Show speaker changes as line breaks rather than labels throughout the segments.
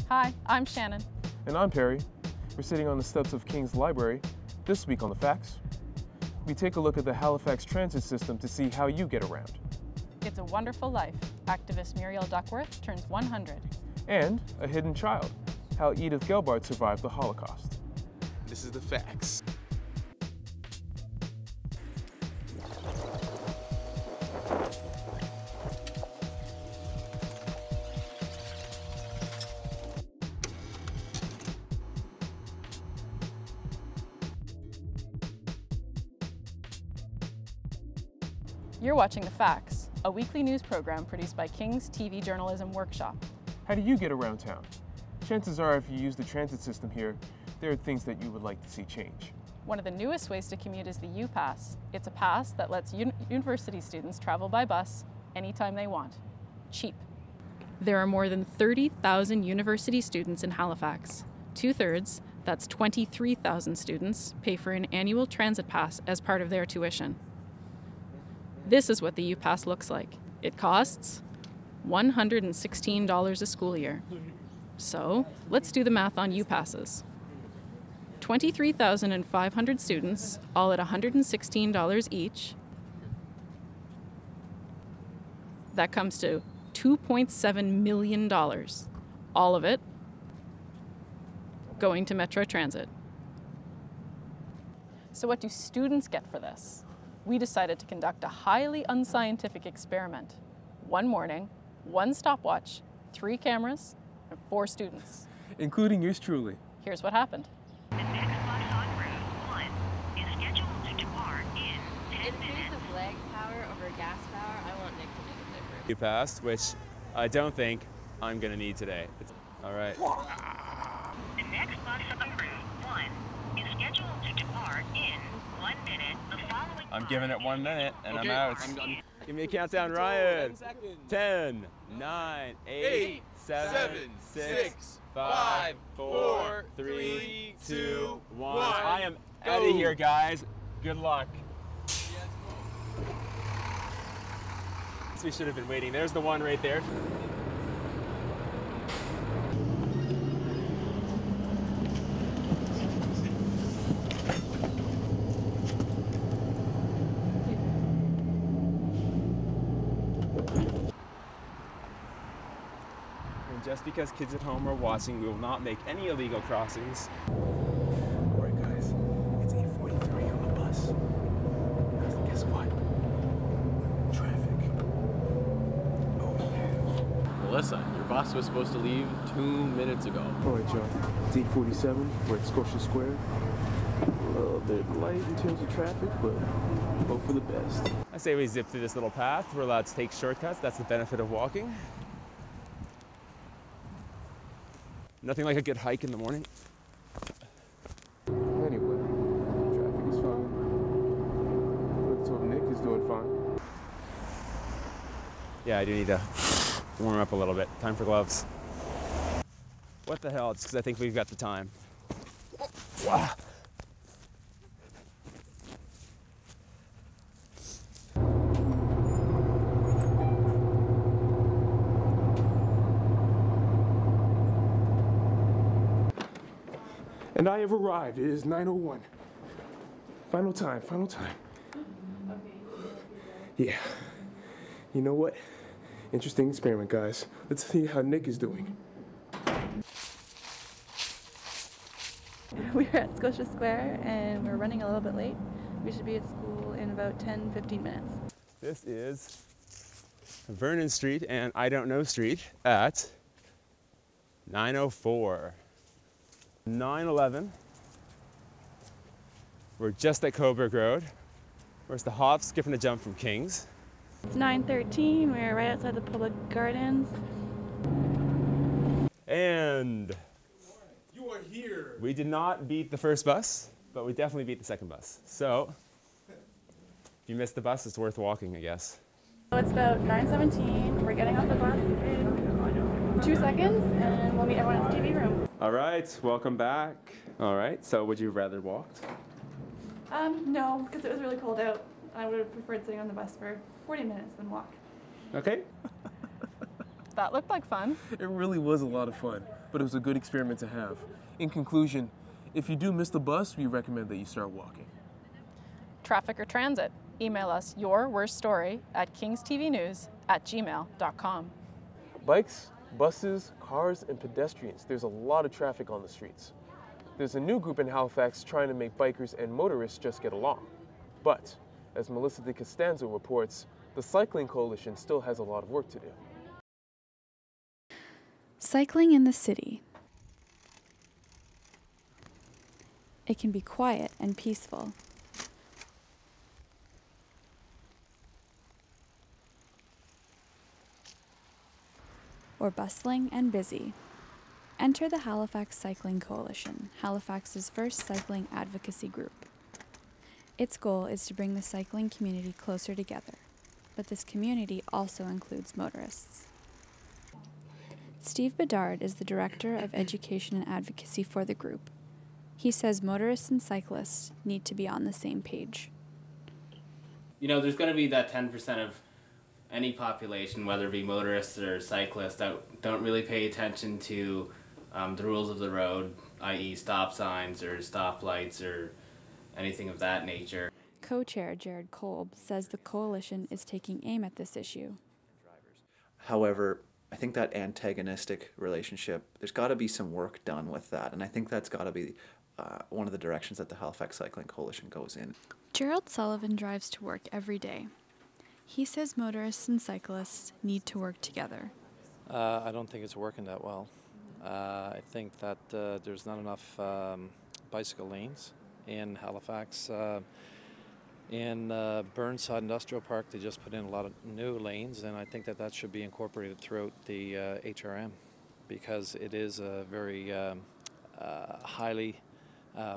Hi, I'm Shannon.
And I'm Perry. We're sitting on the steps of King's Library. This week on The Facts, we take a look at the Halifax transit system to see how you get around.
It's a Wonderful Life. Activist Muriel Duckworth turns 100.
And A Hidden Child, how Edith Gelbart survived the Holocaust.
This is The Facts.
You're watching The Facts, a weekly news program produced by King's TV Journalism Workshop.
How do you get around town? Chances are if you use the transit system here, there are things that you would like to see change.
One of the newest ways to commute is the U-Pass. It's a pass that lets university students travel by bus anytime they want. Cheap. There are more than 30,000 university students in Halifax. 2/3, that's 23,000 students, pay for an annual transit pass as part of their tuition. This is what the U-Pass looks like. It costs $116 a school year. So let's do the math on U-Passes. 23,500 students, all at $116 each. That comes to $2.7 million. All of it going to Metro Transit. So what do students get for this? We decided to conduct a highly unscientific experiment. One morning, one stopwatch, 3 cameras, and 4 students.
Including yours truly.
Here's what happened.
The next bus on Route 1 is scheduled to depart in 10
In
minutes.
case of lag power over gas power, I want Nick to make a difference.
You passed, which I don't think I'm going to need today. All right.
The next bus on Route 1 is scheduled to depart in 1 minute. The following
I'm
bus
giving it 1 minute and
Okay,
I'm out.
I'm done.
Give me a countdown, Ryan. 10, 9, 8, 7, 6, 5, 4, 3, 2, 1. I am out of here, guys. Good luck. We should have been waiting. There's the one right there. And just because kids at home are watching, we will not make any illegal crossings.
All right, guys, it's 8:43 on the bus. Guess what? Traffic. Oh, yeah.
Melissa, your bus was supposed to leave 2 minutes ago.
All right, John. It's 8:47. We're at Scotia Square. A little bit light in terms of traffic, but hope for the best.
I say we zip through this little path. We're allowed to take shortcuts. That's the benefit of walking. Nothing like a good hike in the morning.
Anyway, traffic is fine. Let's hope Nick is doing fine.
Yeah, I do need to warm up a little bit. Time for gloves. What the hell? It's because I think we've got the time. Wow.
And I have arrived. It is 9:01. Final time, final time. Yeah. You know what? Interesting experiment, guys. Let's see how Nick is doing.
We're at Scotia Square and we're running a little bit late. We should be at school in about 10-15 minutes.
This is Vernon Street and I Don't Know Street at 9:04. 9:11. We're just at Coburg Road. Where's the hop, skip, and a jump from King's.
It's 9:13. We're right outside the public gardens.
And
You are here.
we did not beat the first bus, but we definitely beat the second bus. So if you missed the bus, it's worth walking, I guess.
So it's about 9:17. We're getting off the bus in 2 seconds and we'll meet everyone at the TV room.
All right, welcome back. All right, so would you have rather walked?
No, because it was really cold out. I would have preferred sitting on the bus for 40 minutes than walk.
Okay.
That looked like fun.
It really was a lot of fun. but it was a good experiment to have. In conclusion, if you do miss the bus, we recommend that you start walking.
Traffic or transit? Email us your worst story at kingstvnews@gmail.com.
Bikes, buses, cars, and pedestrians. There's a lot of traffic on the streets. There's a new group in Halifax trying to make bikers and motorists just get along. But, as Melissa de Costanzo reports, the Cycling Coalition still has a lot of work to do.
Cycling in the city. It can be quiet and peaceful. Or bustling and busy. Enter the Halifax Cycling Coalition, Halifax's first cycling advocacy group. Its goal is to bring the cycling community closer together, but this community also includes motorists. Steve Bedard is the Director of Education and Advocacy for the group. He says motorists and cyclists need to be on the same page.
You know, there's going to be that 10% of any population, whether it be motorists or cyclists, that don't really pay attention to the rules of the road, i.e. stop signs or stoplights or anything of that nature.
Co-chair Jared Kolb says the coalition is taking aim at this issue.
However, I think that antagonistic relationship, there's got to be some work done with that, and I think that's got to be one of the directions that the Halifax Cycling Coalition goes in.
Gerald Sullivan drives to work every day. He says motorists and cyclists need to work together.
I don't think it's working that well. I think that there's not enough bicycle lanes in Halifax. In Burnside Industrial Park, they just put in a lot of new lanes, and I think that that should be incorporated throughout the HRM, because it is a very highly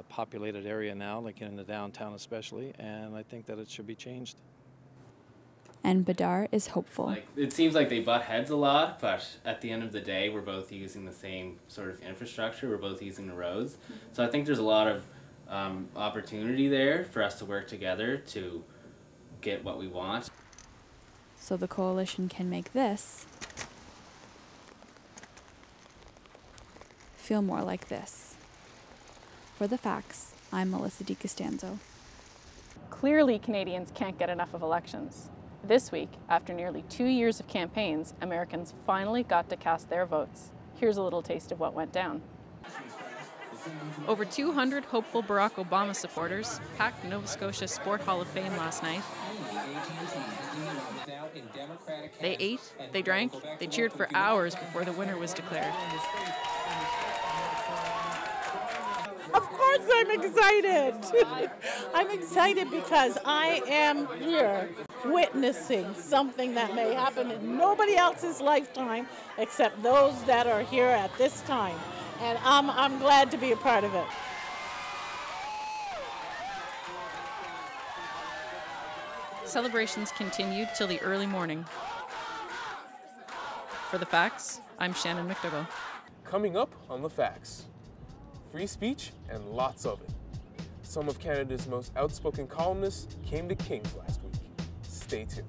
populated area now, like in the downtown especially, and I think that it should be changed.
And Badar is hopeful.
It seems like they butt heads a lot, but at the end of the day, we're both using the same sort of infrastructure. We're both using the roads. So I think there's a lot of opportunity there for us to work together to get what we want.
So the coalition can make this feel more like this. For the facts, I'm Melissa de Costanzo.
Clearly, Canadians can't get enough of elections. This week, after nearly 2 years of campaigns, Americans finally got to cast their votes. Here's a little taste of what went down. Over 200 hopeful Barack Obama supporters packed Nova Scotia Sport Hall of Fame last night. They ate, they drank, they cheered for hours before the winner was declared.
Of course I'm excited. I'm excited because I am here witnessing something that may happen in nobody else's lifetime except those that are here at this time. And I'm glad to be a part of it.
Celebrations continued till the early morning. For the facts, I'm Shannon MacDougall.
Coming up on The Facts, free speech and lots of it. Some of Canada's most outspoken columnists came to King's last week. Stay tuned.